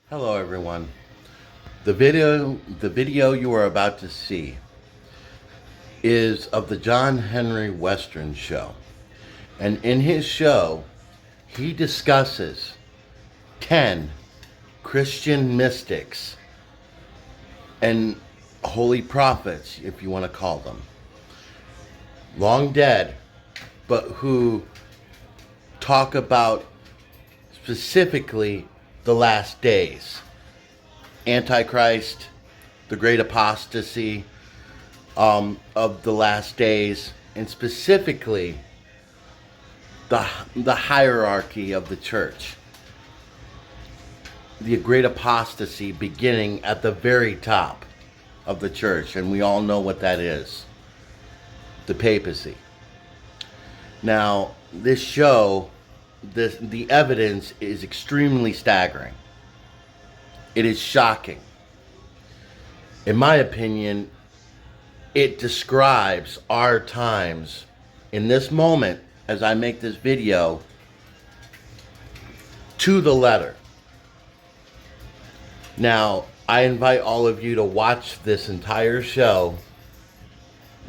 Hello everyone. The video you are about to see is of the John Henry Western show. And in his show, he discusses 10 Christian mystics and holy prophets, if you want to call them. Long dead, but who talk about specifically the last days. Antichrist, the great apostasy of the last days, and specifically the hierarchy of the church. The great apostasy beginning at the very top of the church, and we all know what that is. The papacy. Now, this show, the evidence is extremely staggering. It is shocking. In my opinion, it describes our times in this moment as I make this video to the letter. Now, I invite all of you to watch this entire show,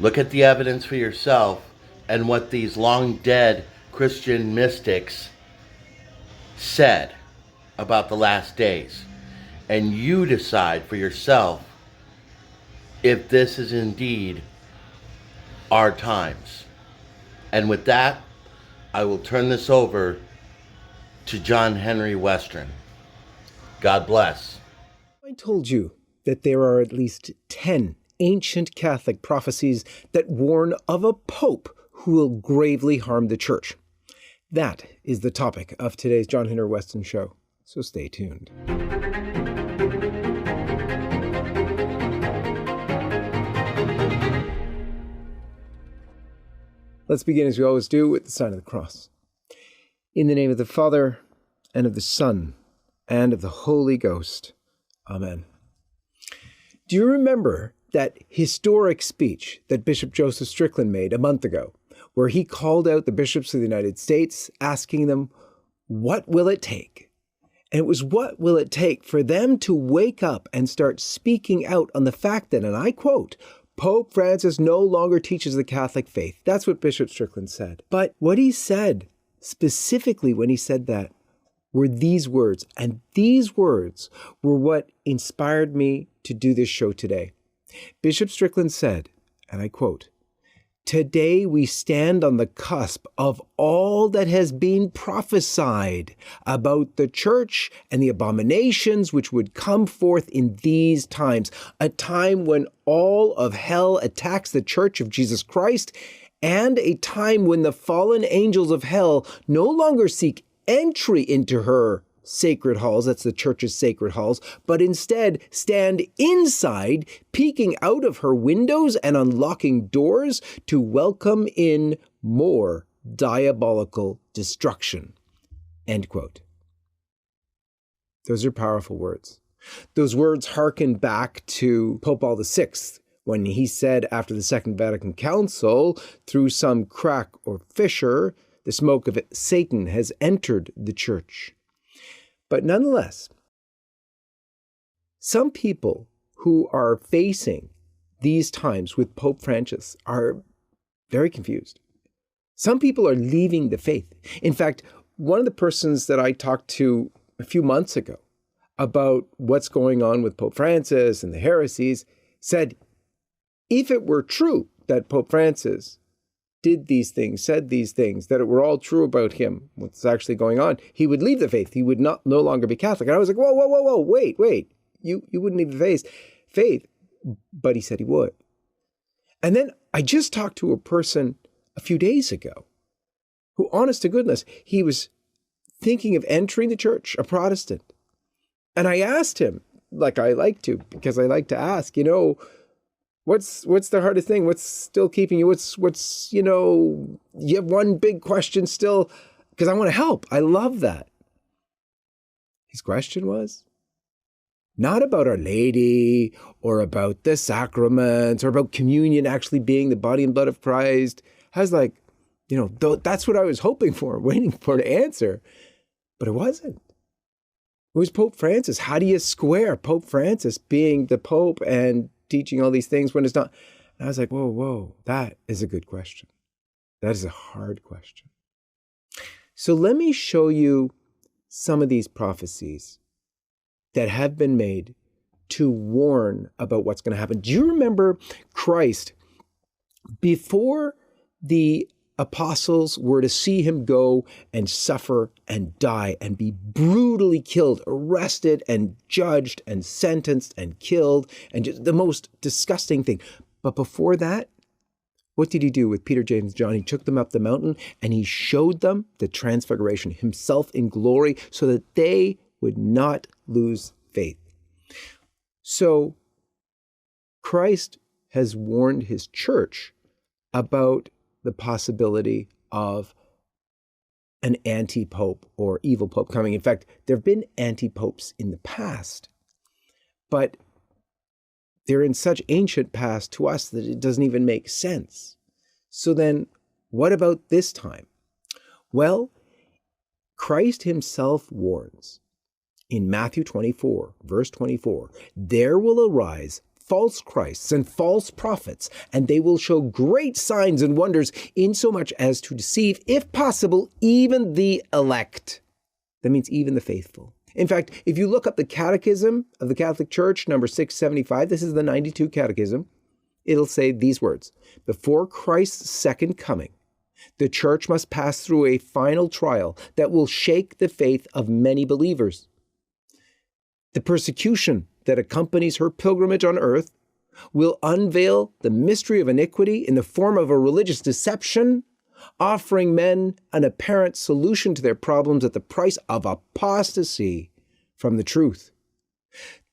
look at the evidence for yourself, and what these long dead Christian mystics said about the last days. And you decide for yourself if this is indeed our times. And with that, I will turn this over to John Henry Western. God bless. I told you that there are at least 10 ancient Catholic prophecies that warn of a pope who will gravely harm the church. That is the topic of today's John Henry Western show, so stay tuned. Let's begin as we always do with the sign of the cross. In the name of the Father, and of the Son, and of the Holy Ghost. Amen. Do you remember that historic speech that Bishop Joseph Strickland made a month ago, where he called out the bishops of the United States, asking them, what will it take? And it was what will it take for them to wake up and start speaking out on the fact that, and I quote, Pope Francis no longer teaches the Catholic faith. That's what Bishop Strickland said. But what he said, specifically when he said that, were these words. And these words were what inspired me to do this show today. Bishop Strickland said, and I quote, "Today we stand on the cusp of all that has been prophesied about the church and the abominations which would come forth in these times, a time when all of hell attacks the church of Jesus Christ, and a time when the fallen angels of hell no longer seek entry into her sacred halls, that's the church's sacred halls, but instead stand inside, peeking out of her windows and unlocking doors to welcome in more diabolical destruction." End quote. Those are powerful words. Those words harken back to Pope Paul VI, when he said after the Second Vatican Council, through some crack or fissure, the smoke of Satan has entered the church. But nonetheless, some people who are facing these times with Pope Francis are very confused. Some people are leaving the faith. In fact, one of the persons that I talked to a few months ago about what's going on with Pope Francis and the heresies said, if it were true that Pope Francis did these things, said these things, that it were all true about him, what's actually going on, he would leave the faith. He would no longer be Catholic. And I was like, whoa, wait. You wouldn't leave the faith. But he said he would. And then I just talked to a person a few days ago who, honest to goodness, he was thinking of entering the church, a Protestant. And I asked him, like I like to, because I like to ask, what's the hardest thing? What's still keeping you? What's you have one big question still, because I want to help. I love that. His question was not about Our Lady or about the sacraments or about communion actually being the body and blood of Christ. I was like, that's what I was hoping for, waiting for an answer, but it wasn't. It was Pope Francis. How do you square Pope Francis being the Pope and teaching all these things when it's not? And I was like, whoa, that is a good question. That is a hard question. So let me show you some of these prophecies that have been made to warn about what's going to happen. Do you remember Christ, before the apostles were to see him go and suffer and die and be brutally killed, arrested and judged and sentenced and killed, and just the most disgusting thing? But before that, what did he do with Peter, James, and John? He took them up the mountain and he showed them the transfiguration, himself in glory, so that they would not lose faith. So Christ has warned his church about the possibility of an anti-pope or evil pope coming. In fact, there have been anti-popes in the past, but they're in such ancient past to us that it doesn't even make sense. So then, what about this time? Well, Christ himself warns in Matthew 24, verse 24, there will arise false Christs and false prophets, and they will show great signs and wonders, insomuch as to deceive, if possible, even the elect. That means even the faithful. In fact, if you look up the Catechism of the Catholic Church, number 675, this is the 92 Catechism, it'll say these words: before Christ's second coming, the Church must pass through a final trial that will shake the faith of many believers. The persecution that accompanies her pilgrimage on earth will unveil the mystery of iniquity in the form of a religious deception, offering men an apparent solution to their problems at the price of apostasy from the truth.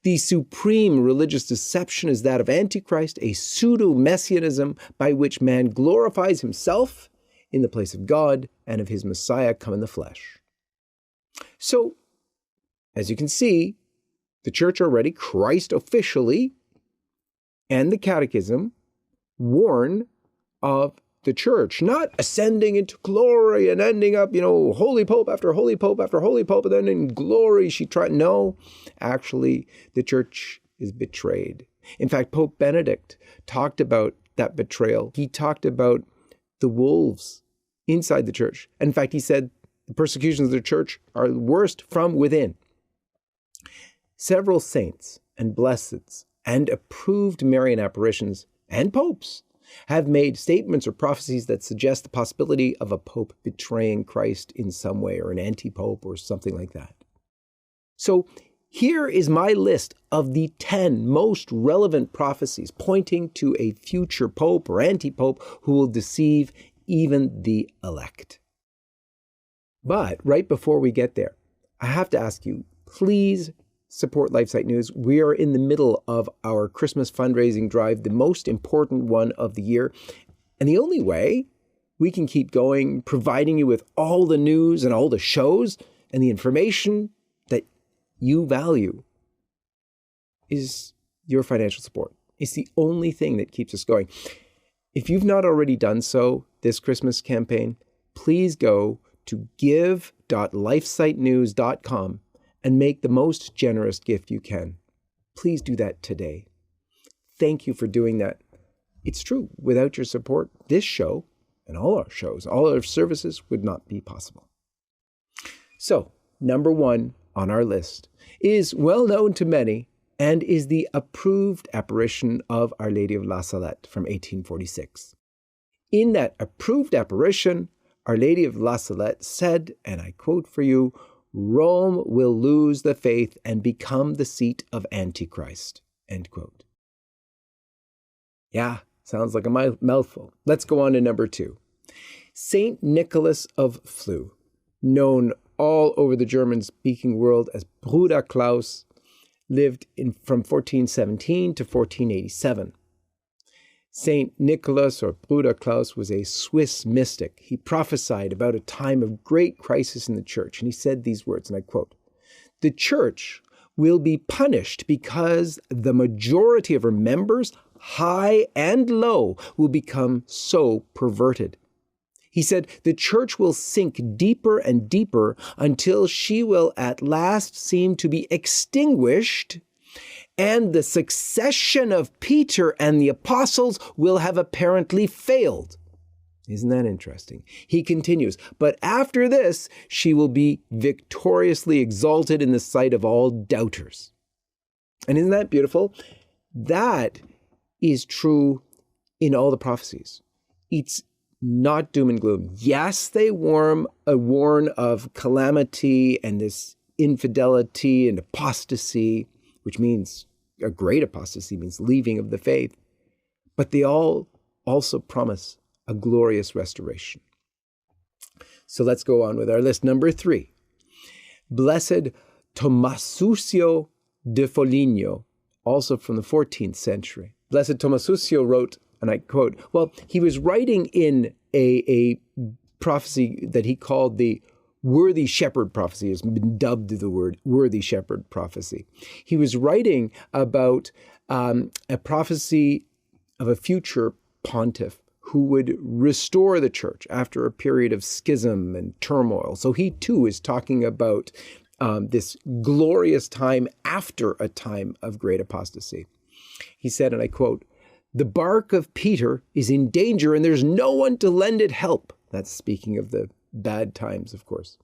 The supreme religious deception is that of Antichrist, a pseudo-messianism by which man glorifies himself in the place of God and of his Messiah come in the flesh. So, as you can see, the church already, Christ officially, and the Catechism warn of the church not ascending into glory and ending up, holy pope after holy pope after holy pope, and then in glory she tried. No, actually, the church is betrayed. In fact, Pope Benedict talked about that betrayal. He talked about the wolves inside the church. In fact, he said the persecutions of the church are worst from within. Several saints and blesseds and approved Marian apparitions and popes have made statements or prophecies that suggest the possibility of a pope betraying Christ in some way, or an anti-pope or something like that. So here is my list of the 10 most relevant prophecies pointing to a future pope or anti-pope who will deceive even the elect. But right before we get there, I have to ask you, please support LifeSite News. We are in the middle of our Christmas fundraising drive, the most important one of the year. And the only way we can keep going, providing you with all the news and all the shows and the information that you value, is your financial support. It's the only thing that keeps us going. If you've not already done so this Christmas campaign, please go to give.lifesitenews.com and make the most generous gift you can. Please do that today. Thank you for doing that. It's true, without your support, this show and all our shows, all our services would not be possible. So, number 1 on our list is well known to many and is the approved apparition of Our Lady of La Salette from 1846. In that approved apparition, Our Lady of La Salette said, and I quote for you, "Rome will lose the faith and become the seat of Antichrist." End quote. Yeah, sounds like a mouthful. Let's go on to number 2. Saint Nicholas of Flue, known all over the German-speaking world as Bruder Klaus, lived from 1417 to 1487. Saint Nicholas, or Bruder Klaus, was a Swiss mystic. He prophesied about a time of great crisis in the church, and he said these words, and I quote, "The church will be punished because the majority of her members, high and low, will become so perverted." He said, the church will sink deeper and deeper until she will at last seem to be extinguished, and the succession of Peter and the apostles will have apparently failed. Isn't that interesting? He continues, but after this, she will be victoriously exalted in the sight of all doubters. And isn't that beautiful? That is true in all the prophecies. It's not doom and gloom. Yes, they warn of calamity and this infidelity and apostasy, which means a great apostasy, means leaving of the faith. But they all also promise a glorious restoration. So let's go on with our list. Number 3, Blessed Tomasucio de Foligno, also from the 14th century. Blessed Tomasucio wrote, and I quote, well, he was writing in a prophecy that he called the Worthy Shepherd prophecy. Has been dubbed the word Worthy Shepherd prophecy. He was writing about a prophecy of a future pontiff who would restore the church after a period of schism and turmoil. So he too is talking about this glorious time after a time of great apostasy. He said, and I quote, the bark of Peter is in danger and there's no one to lend it help. That's speaking of the bad times, of course.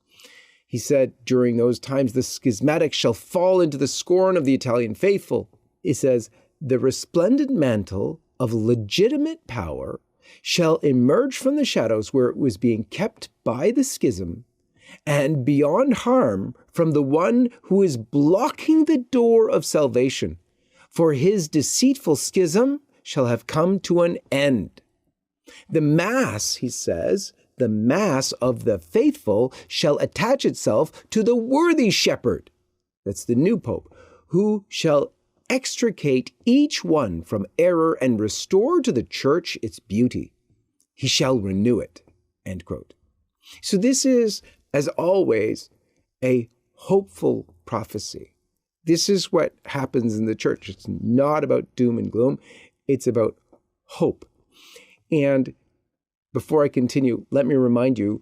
He said, during those times, the schismatics shall fall into the scorn of the Italian faithful. It says, the resplendent mantle of legitimate power shall emerge from the shadows where it was being kept by the schism, and beyond harm from the one who is blocking the door of salvation. For his deceitful schism shall have come to an end. The mass, he says, the mass of the faithful shall attach itself to the worthy shepherd. That's the new pope, who shall extricate each one from error and restore to the church its beauty. He shall renew it. End quote. So this is, as always, a hopeful prophecy. This is what happens in the church. It's not about doom and gloom. It's about hope. And before I continue, let me remind you,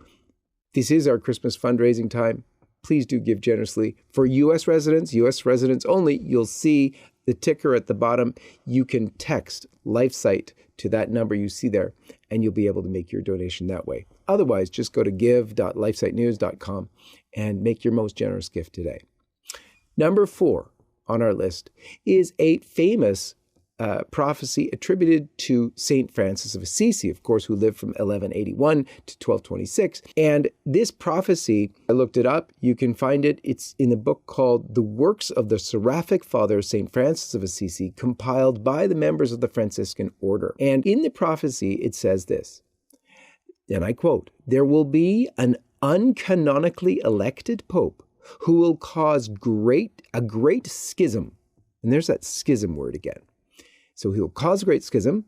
this is our Christmas fundraising time. Please do give generously. For U.S. residents only, you'll see the ticker at the bottom. You can text LifeSite to that number you see there, and you'll be able to make your donation that way. Otherwise, just go to give.lifesitenews.com and make your most generous gift today. Number 4 on our list is a famous prophecy attributed to St. Francis of Assisi, of course, who lived from 1181 to 1226. And this prophecy, I looked it up. You can find it. It's in a book called The Works of the Seraphic Father, St. Francis of Assisi, compiled by the members of the Franciscan order. And in the prophecy, it says this, and I quote, there will be an uncanonically elected pope who will cause a great schism. And there's that schism word again. So he will cause a great schism,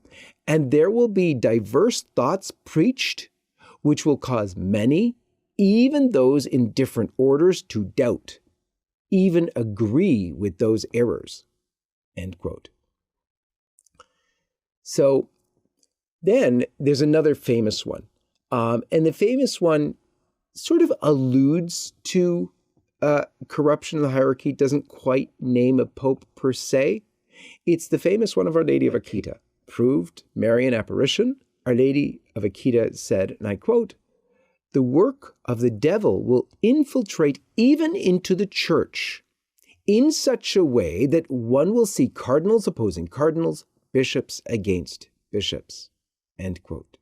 and there will be diverse thoughts preached, which will cause many, even those in different orders, to doubt, even agree with those errors. End quote. So then there's another famous one. And the famous one sort of alludes to corruption in the hierarchy, doesn't quite name a pope per se. It's the famous one of Our Lady of Akita, proved Marian apparition. Our Lady of Akita said, and I quote, the work of the devil will infiltrate even into the church in such a way that one will see cardinals opposing cardinals, bishops against bishops. End quote.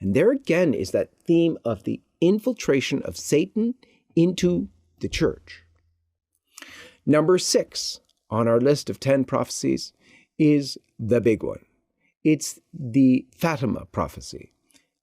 And there again is that theme of the infiltration of Satan into the church. Number 6 on our list of 10 prophecies is the big one. It's the Fatima prophecy.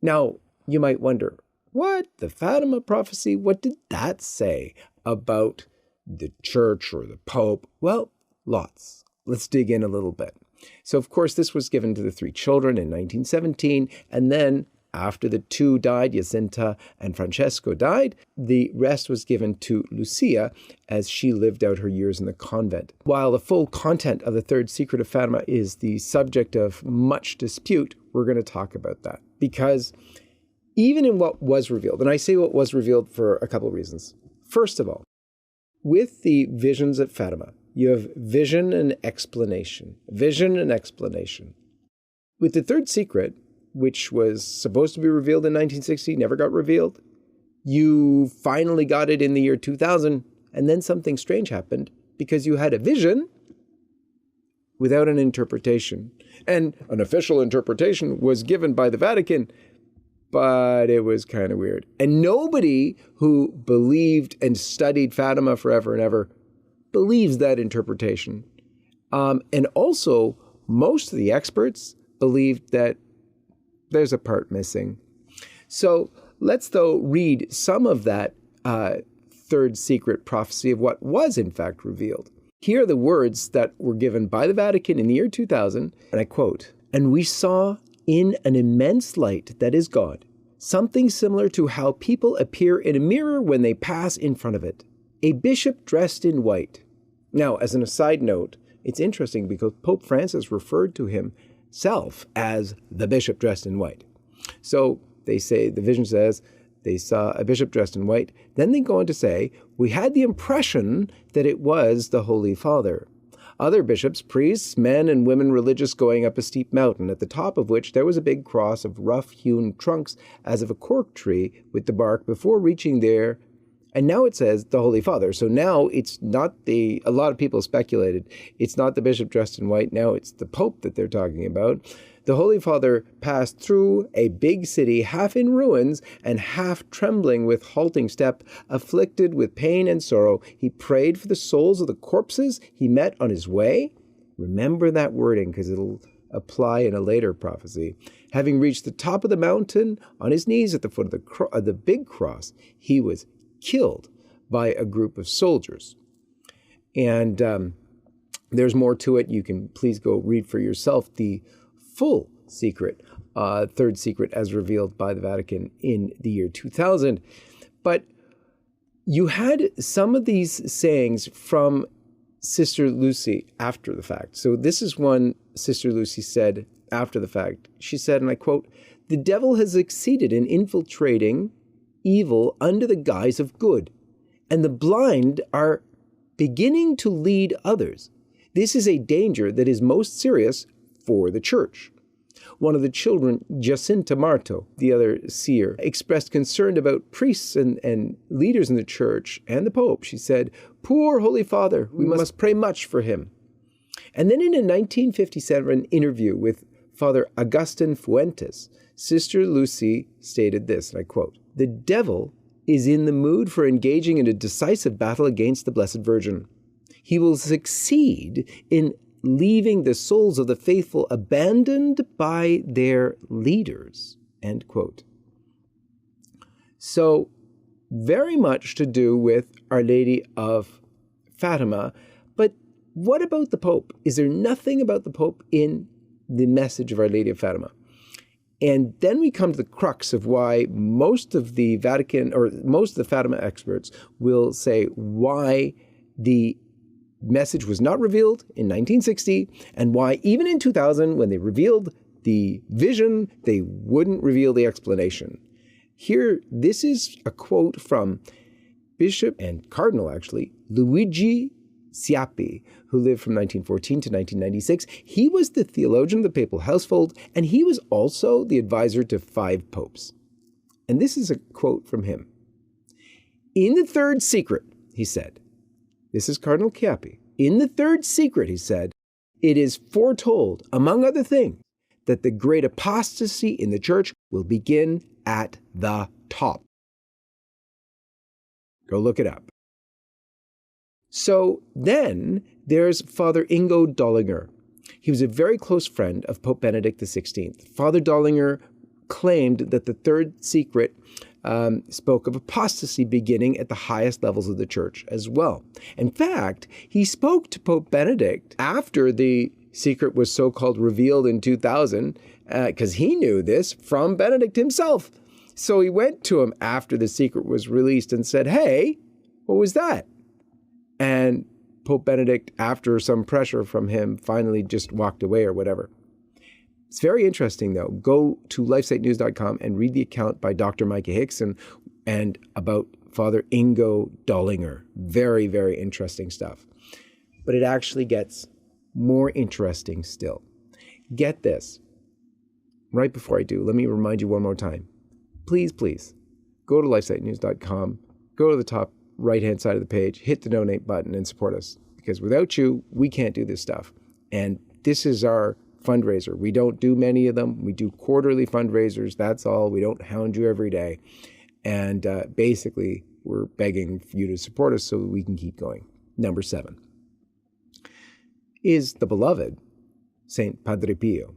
Now, you might wonder, what? The Fatima prophecy? What did that say about the church or the Pope? Well, lots. Let's dig in a little bit. So, of course, this was given to the 3 children in 1917, and then after the 2 died, Jacinta and Francesco died, the rest was given to Lucia as she lived out her years in the convent. While the full content of the 3rd secret of Fatima is the subject of much dispute, we're going to talk about that. Because even in what was revealed. And I say what was revealed for a couple of reasons. First of all, with the visions at Fatima, you have vision and explanation. Vision and explanation. With the third secret, which was supposed to be revealed in 1960, never got revealed, you finally got it in the year 2000, and then something strange happened because you had a vision without an interpretation. And an official interpretation was given by the Vatican, but it was kind of weird. And nobody who believed and studied Fatima forever and ever believes that interpretation. And also, most of the experts believed that there's a part missing. So let's, though, read some of that third secret prophecy of what was in fact revealed. Here are the words that were given by the Vatican in the year 2000, and I quote, "And we saw in an immense light that is God, something similar to how people appear in a mirror when they pass in front of it, a bishop dressed in white." Now, as an aside note, it's interesting because Pope Francis referred to himself as the bishop dressed in white. So they say, the vision says, they saw a bishop dressed in white. Then they go on to say, we had the impression that it was the Holy Father. Other bishops, priests, men and women religious going up a steep mountain, at the top of which there was a big cross of rough-hewn trunks as of a cork tree with the bark before reaching there. And now it says the Holy Father. So now it's not a lot of people speculated, it's not the bishop dressed in white. Now it's the Pope that they're talking about. The Holy Father passed through a big city, half in ruins and half trembling with halting step, afflicted with pain and sorrow. He prayed for the souls of the corpses he met on his way. Remember that wording because it'll apply in a later prophecy. Having reached the top of the mountain, on his knees at the foot of the big cross, he was killed by a group of soldiers. And there's more to it. You can please go read for yourself the full secret, third secret as revealed by the Vatican in the year 2000. But you had some of these sayings from Sister Lucy after the fact. So this is one Sister Lucy said after the fact. She said, and I quote, "The devil has succeeded in infiltrating evil under the guise of good, and the blind are beginning to lead others. This is a danger that is most serious for the church." One of the children, Jacinta Marto, the other seer, expressed concern about priests and leaders in the church and the Pope. She said, "Poor Holy Father, we must pray much for him." And then in a 1957 interview with Father Agustin Fuentes, Sister Lucy stated this, and I quote, "The devil is in the mood for engaging in a decisive battle against the Blessed Virgin. He will succeed in leaving the souls of the faithful abandoned by their leaders," end quote. So very much to do with Our Lady of Fatima. But what about the Pope? Is there nothing about the Pope in the message of Our Lady of Fatima? And then we come to the crux of why most of the Vatican, or most of the Fatima experts will say why the message was not revealed in 1960, and why even in 2000, when they revealed the vision, they wouldn't reveal the explanation. Here, this is a quote from Bishop and Cardinal, actually, Luigi Sciappi, who lived from 1914 to 1996. He was the theologian of the papal household, and he was also the advisor to 5 popes. And this is a quote from him. "In the third secret," he said, this is Cardinal Sciappi, "in the third secret," he said, "it is foretold, among other things, that the great apostasy in the church will begin at the top." Go look it up. So then there's Father Ingo Dollinger. He was a very close friend of Pope Benedict XVI. Father Dollinger claimed that the third secret spoke of apostasy beginning at the highest levels of the church as well. In fact, he spoke to Pope Benedict after the secret was so-called revealed in 2000, because he knew this from Benedict himself. So he went to him after the secret was released and said, "Hey, what was that?" And Pope Benedict, after some pressure from him, finally just walked away or whatever. It's very interesting, though. Go to lifesitenews.com and read the account by Dr. Micah Hickson and about Father Ingo Dollinger. Very, very interesting stuff. But it actually gets more interesting still. Get this. Right before I do, let me remind you one more time. Please, please, go to lifesitenews.com, go to the top right-hand side of the page, hit the donate button and support us. Because without you, we can't do this stuff. And this is our fundraiser. We don't do many of them. We do quarterly fundraisers. That's all. We don't hound you every day. And basically, we're begging you to support us so we can keep going. Number 7 is the beloved Saint Padre Pio.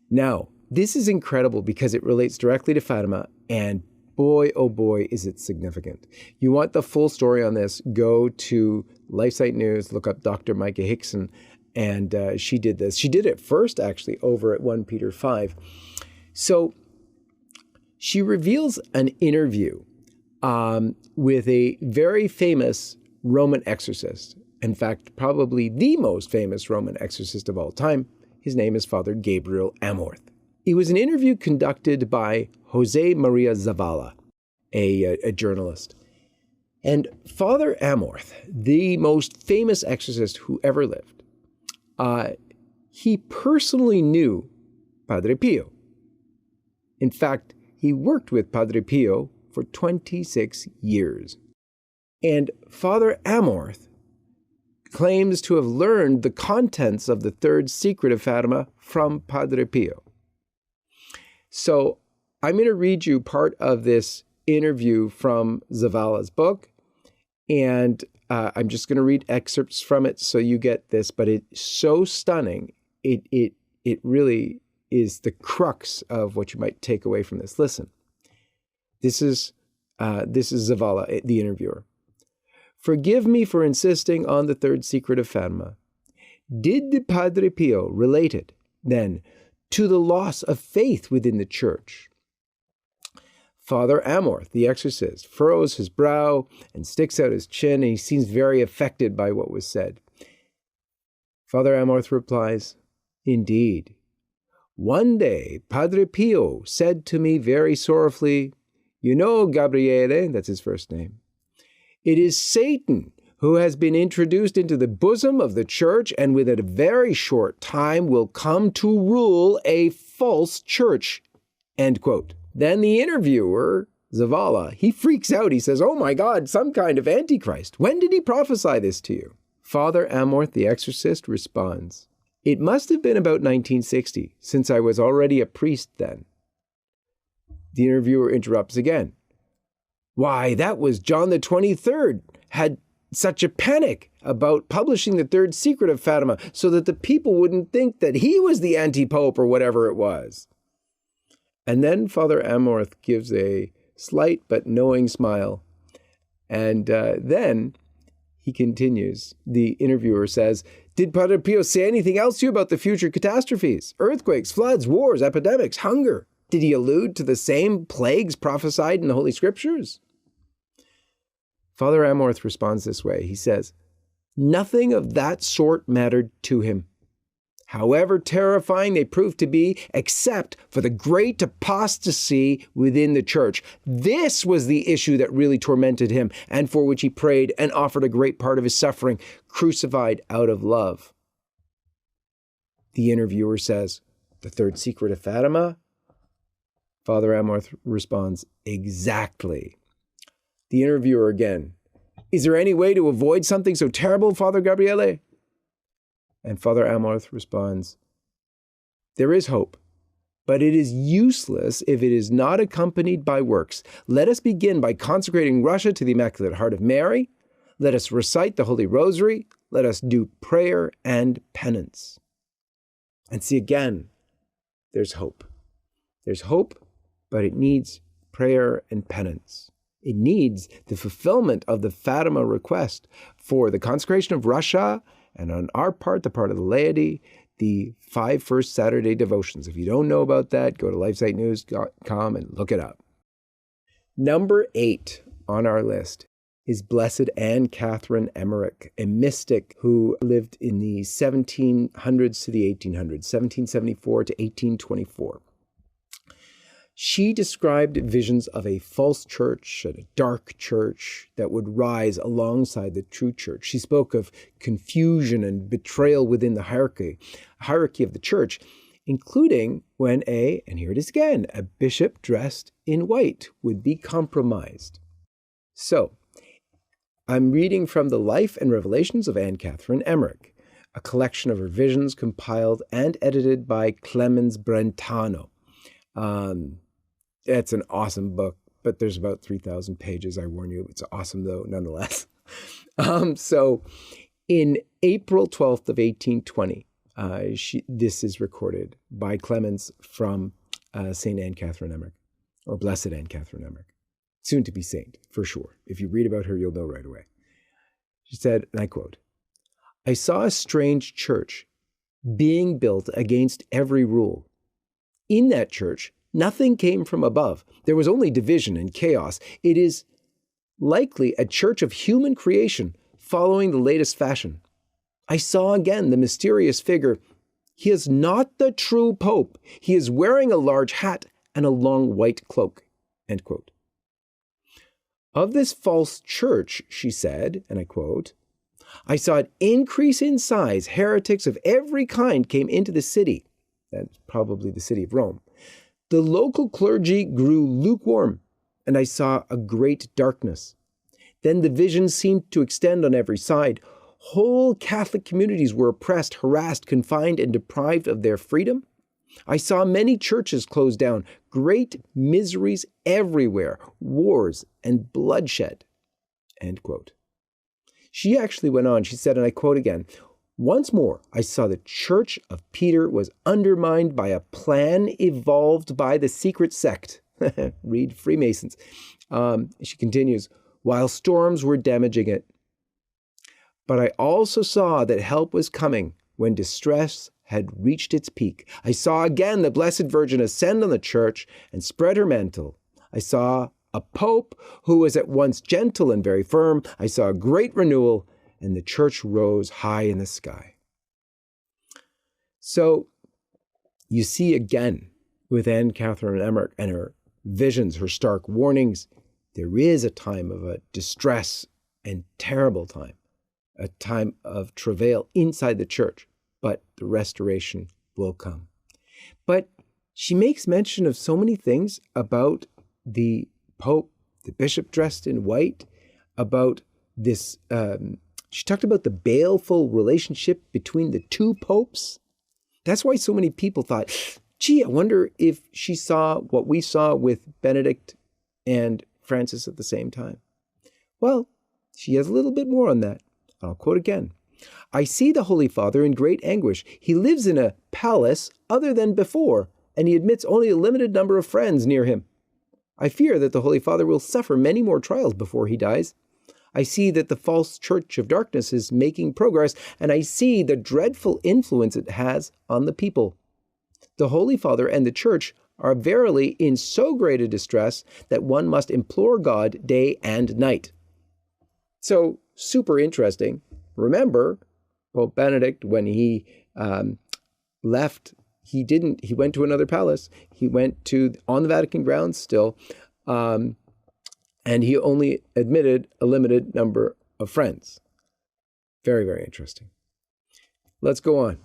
Now, this is incredible because it relates directly to Fatima, and boy, oh boy, is it significant. You want the full story on this, go to LifeSite News, look up Dr. Micah Hickson, and she did this. She did it first, actually, over at 1 Peter 5. So she reveals an interview with a very famous Roman exorcist. In fact, probably the most famous Roman exorcist of all time. His name is Father Gabriel Amorth. It was an interview conducted by Jose Maria Zavala, a journalist. And Father Amorth, the most famous exorcist who ever lived, he personally knew Padre Pio. In fact, he worked with Padre Pio for 26 years. And Father Amorth claims to have learned the contents of the third secret of Fatima from Padre Pio. So I'm going to read you part of this interview from Zavala's book, and I'm just going to read excerpts from it so you get this, but it's so stunning. It really is the crux of what you might take away from this. Listen, this is Zavala, the interviewer. Forgive me for insisting on the third secret of Fatima. Did the Padre Pio relate it, then, to the loss of faith within the church? Father Amorth, the exorcist, furrows his brow and sticks out his chin, and he seems very affected by what was said. Father Amorth replies, Indeed. One day, Padre Pio said to me very sorrowfully, You know, Gabriele, that's his first name, it is Satan who has been introduced into the bosom of the church and within a very short time will come to rule a false church. End quote. Then the interviewer, Zavala, he freaks out. He says, Oh my God, some kind of antichrist. When did he prophesy this to you? Father Amorth, the exorcist, responds, It must have been about 1960, since I was already a priest then. The interviewer interrupts again. Why, that was John the 23rd had such a panic about publishing the third secret of Fatima so that the people wouldn't think that he was the anti-pope or whatever it was. And then Father Amorth gives a slight but knowing smile. And then he continues. The interviewer says, Did Padre Pio say anything else to you about the future catastrophes? Earthquakes, floods, wars, epidemics, hunger? Did he allude to the same plagues prophesied in the Holy Scriptures? Father Amorth responds this way. He says, Nothing of that sort mattered to him, however terrifying they proved to be, except for the great apostasy within the church. This was the issue that really tormented him and for which he prayed and offered a great part of his suffering, crucified out of love. The interviewer says, The third secret of Fatima? Father Amorth responds, Exactly. The interviewer again, Is there any way to avoid something so terrible, Father Gabriele? And Father Amorth responds, There is hope, but it is useless if it is not accompanied by works. Let us begin by consecrating Russia to the Immaculate Heart of Mary. Let us recite the Holy Rosary. Let us do prayer and penance. And see again, there's hope. There's hope, but it needs prayer and penance. It needs the fulfillment of the Fatima request for the consecration of Russia, and on our part, the part of the laity, the 5 First Saturday devotions. If you don't know about that, go to lifesitenews.com and look it up. Number 8 on our list is Blessed Anne Catherine Emmerich, a mystic who lived in the 1700s to the 1800s, 1774 to 1824. She described visions of a false church and a dark church that would rise alongside the true church. She spoke of confusion and betrayal within the hierarchy of the church, including when and here it is again, a bishop dressed in white would be compromised. So, I'm reading from the Life and Revelations of Anne Catherine Emmerich, a collection of her visions compiled and edited by Clemens Brentano. It's an awesome book, but there's about 3,000 pages, I warn you. It's awesome, though, nonetheless. So in April 12th of 1820, this is recorded by Clemens from St. Anne Catherine Emmerich, or Blessed Anne Catherine Emmerich. Soon to be saint, for sure. If you read about her, you'll know right away. She said, and I quote, "I saw a strange church being built against every rule. In that church, nothing came from above. There was only division and chaos. It is likely a church of human creation following the latest fashion. I saw again the mysterious figure. He is not the true pope. He is wearing a large hat and a long white cloak." End quote. Of this false church, she said, and I quote, "I saw it increase in size. Heretics of every kind came into the city." That's probably the city of Rome. "The local clergy grew lukewarm, and I saw a great darkness. Then the vision seemed to extend on every side. Whole Catholic communities were oppressed, harassed, confined, and deprived of their freedom. I saw many churches closed down, great miseries everywhere, wars and bloodshed." End quote. She actually went on, she said, and I quote again, "Once more, I saw the Church of Peter was undermined by a plan evolved by the secret sect." Read Freemasons. She continues, "While storms were damaging it. But I also saw that help was coming when distress had reached its peak. I saw again the Blessed Virgin ascend on the church and spread her mantle. I saw a pope who was at once gentle and very firm. I saw a great renewal, and the church rose high in the sky." So you see again with Anne Catherine Emmerich and her visions, her stark warnings, there is a time of a distress and terrible time, a time of travail inside the church, but the restoration will come. But she makes mention of so many things about the Pope, the bishop dressed in white, about this, she talked about the baleful relationship between the two popes. That's why so many people thought, gee, I wonder if she saw what we saw with Benedict and Francis at the same time. Well, she has a little bit more on that. I'll quote again. "I see the Holy Father in great anguish. He lives in a palace other than before, and he admits only a limited number of friends near him. I fear that the Holy Father will suffer many more trials before he dies. I see that the false church of darkness is making progress, and I see the dreadful influence it has on the people. The Holy Father and the Church are verily in so great a distress that one must implore God day and night." So, super interesting. Remember, Pope Benedict, when he left, he went to another palace. He went on the Vatican grounds still, and he only admitted a limited number of friends. Very, very interesting. Let's go on.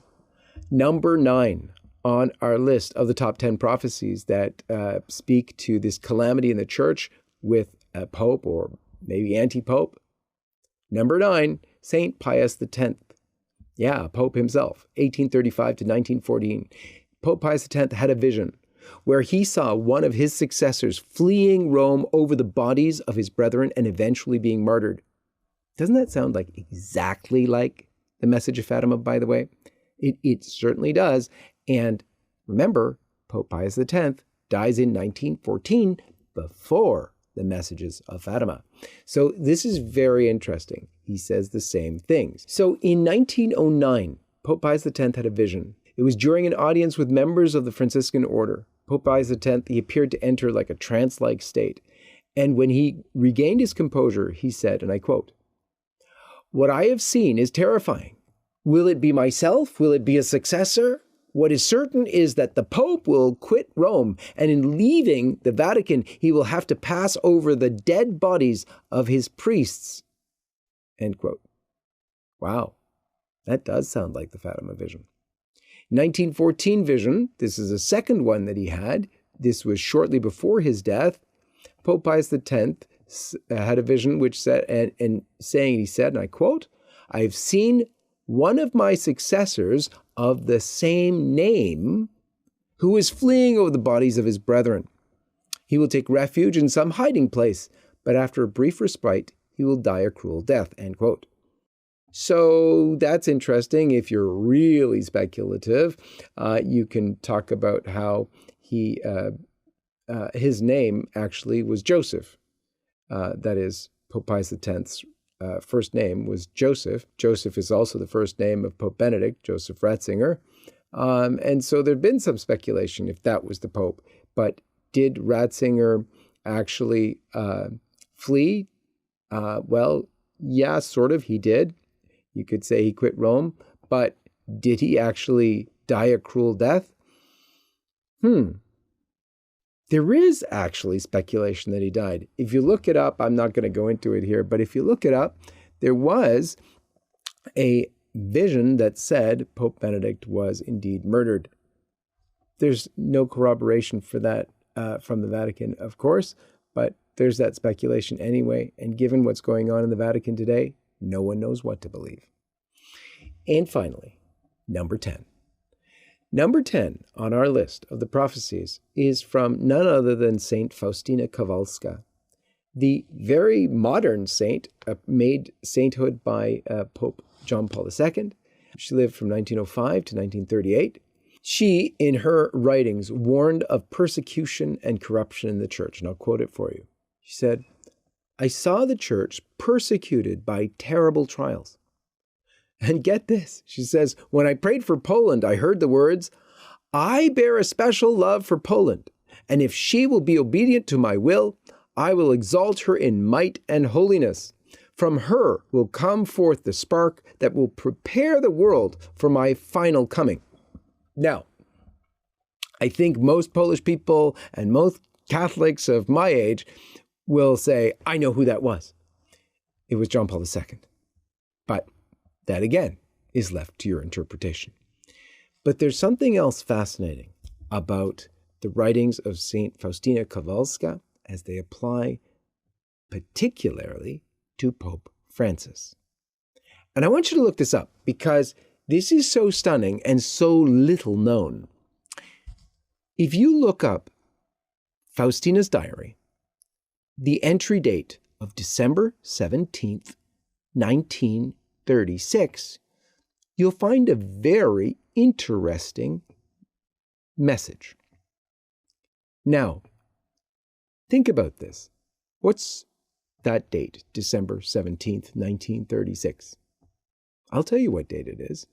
Number 9 on our list of the top 10 prophecies that speak to this calamity in the church with a pope or maybe anti-pope. Number 9, St. Pius X. Yeah, Pope himself, 1835 to 1914. Pope Pius X had a vision where he saw one of his successors fleeing Rome over the bodies of his brethren and eventually being martyred. Doesn't that sound like exactly like the message of Fatima, by the way? It certainly does. And remember, Pope Pius X dies in 1914 before the messages of Fatima. So this is very interesting. He says the same things. So in 1909, Pope Pius X had a vision. It was during an audience with members of the Franciscan order. Pope Pius X, he appeared to enter like a trance-like state. And when he regained his composure, he said, and I quote, "What I have seen is terrifying. Will it be myself? Will it be a successor? What is certain is that the Pope will quit Rome, and in leaving the Vatican, he will have to pass over the dead bodies of his priests." End quote. Wow, that does sound like the Fatima vision. 1914 vision, this is a second one that he had. This was shortly before his death. Pope Pius X had a vision which said, and saying, he said, and I quote, "I've seen one of my successors of the same name who is fleeing over the bodies of his brethren. He will take refuge in some hiding place, but after a brief respite, he will die a cruel death." End quote. So that's interesting. If you're really speculative, you can talk about how his name actually was Joseph. That is, Pope Pius X's first name was Joseph. Joseph is also the first name of Pope Benedict, Joseph Ratzinger. And so there'd been some speculation if that was the Pope. But did Ratzinger actually flee? Well, yeah, sort of. He did. You could say he quit Rome. But did he actually die a cruel death? There is actually speculation that he died. If you look it up, I'm not going to go into it here, but if you look it up, there was a vision that said Pope Benedict was indeed murdered. There's no corroboration for that from the Vatican, of course, but there's that speculation anyway. And given what's going on in the Vatican today, no one knows what to believe. And finally, number 10. Number 10 on our list of the prophecies is from none other than Saint Faustina Kowalska, the very modern saint, made sainthood by Pope John Paul II. She lived from 1905 to 1938. She, in her writings, warned of persecution and corruption in the church, and I'll quote it for you. She said, "I saw the church persecuted by terrible trials. And get this," she says, "when I prayed for Poland, I heard the words, 'I bear a special love for Poland, and if she will be obedient to my will, I will exalt her in might and holiness. From her will come forth the spark that will prepare the world for my final coming.'" Now, I think most Polish people and most Catholics of my age will say, "I know who that was. It was John Paul II. But that, again, is left to your interpretation. But there's something else fascinating about the writings of St. Faustina Kowalska as they apply particularly to Pope Francis. And I want you to look this up because this is so stunning and so little known. If you look up Faustina's diary, the entry date of December 17th, 1936, you'll find a very interesting message. Now, think about this. What's that date, December 17th, 1936? I'll tell you what date it is.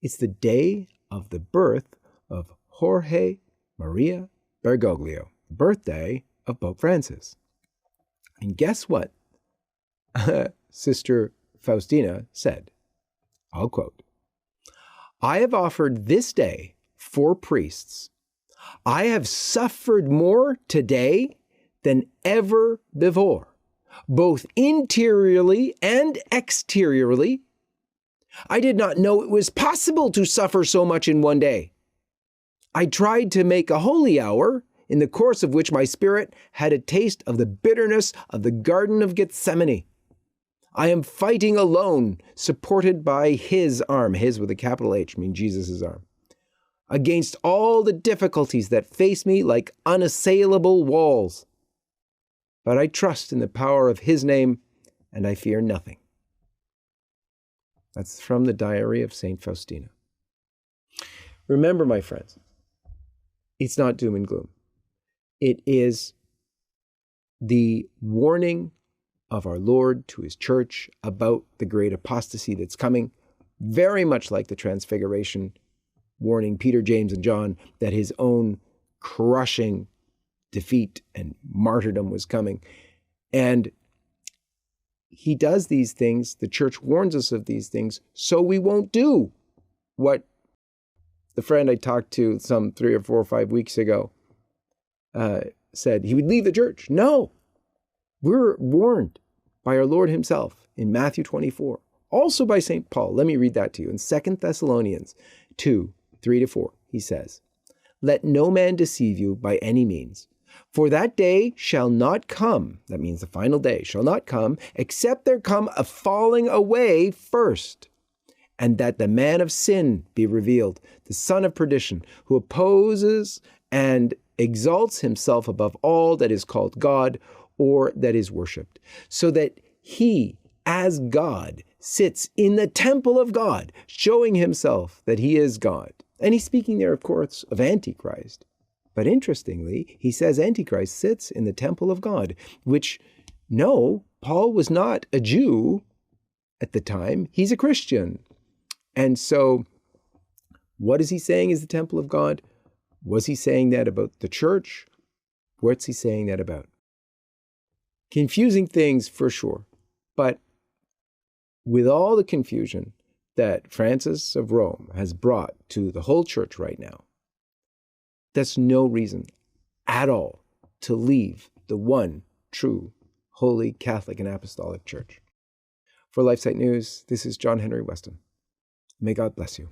It's the day of the birth of Jorge Maria Bergoglio, the birthday of Pope Francis. And guess what Sister Faustina said? I'll quote, "I have offered this day 4 priests. I have suffered more today than ever before, both interiorly and exteriorly. I did not know it was possible to suffer so much in one day. I tried to make a holy hour, in the course of which my spirit had a taste of the bitterness of the Garden of Gethsemane. I am fighting alone, supported by his arm," his with a capital H, meaning Jesus' arm, "against all the difficulties that face me like unassailable walls. But I trust in the power of his name, and I fear nothing." That's from the diary of St. Faustina. Remember, my friends, it's not doom and gloom. It is the warning of our Lord to his church about the great apostasy that's coming, very much like the Transfiguration, warning Peter, James, and John that his own crushing defeat and martyrdom was coming. And he does these things, the church warns us of these things, so we won't do what the friend I talked to some 3 or 4 or 5 weeks ago said he would leave the church. No, we're warned by our Lord himself in Matthew 24, also by St. Paul. Let me read that to you. In 2 Thessalonians 2, 3-4, he says, "Let no man deceive you by any means, for that day shall not come," that means the final day, "shall not come, except there come a falling away first, and that the man of sin be revealed, the son of perdition, who opposes and exalts himself above all that is called God or that is worshipped, so that he, as God, sits in the temple of God, showing himself that he is God." And he's speaking there, of course, of Antichrist. But interestingly, he says Antichrist sits in the temple of God, which, no, Paul was not a Jew at the time. He's a Christian. And so what is he saying is the temple of God? Was he saying that about the church? What's he saying that about? Confusing things for sure. But with all the confusion that Francis of Rome has brought to the whole church right now, that's no reason at all to leave the one true, holy, Catholic, and Apostolic Church. For LifeSite News, this is John Henry Weston. May God bless you.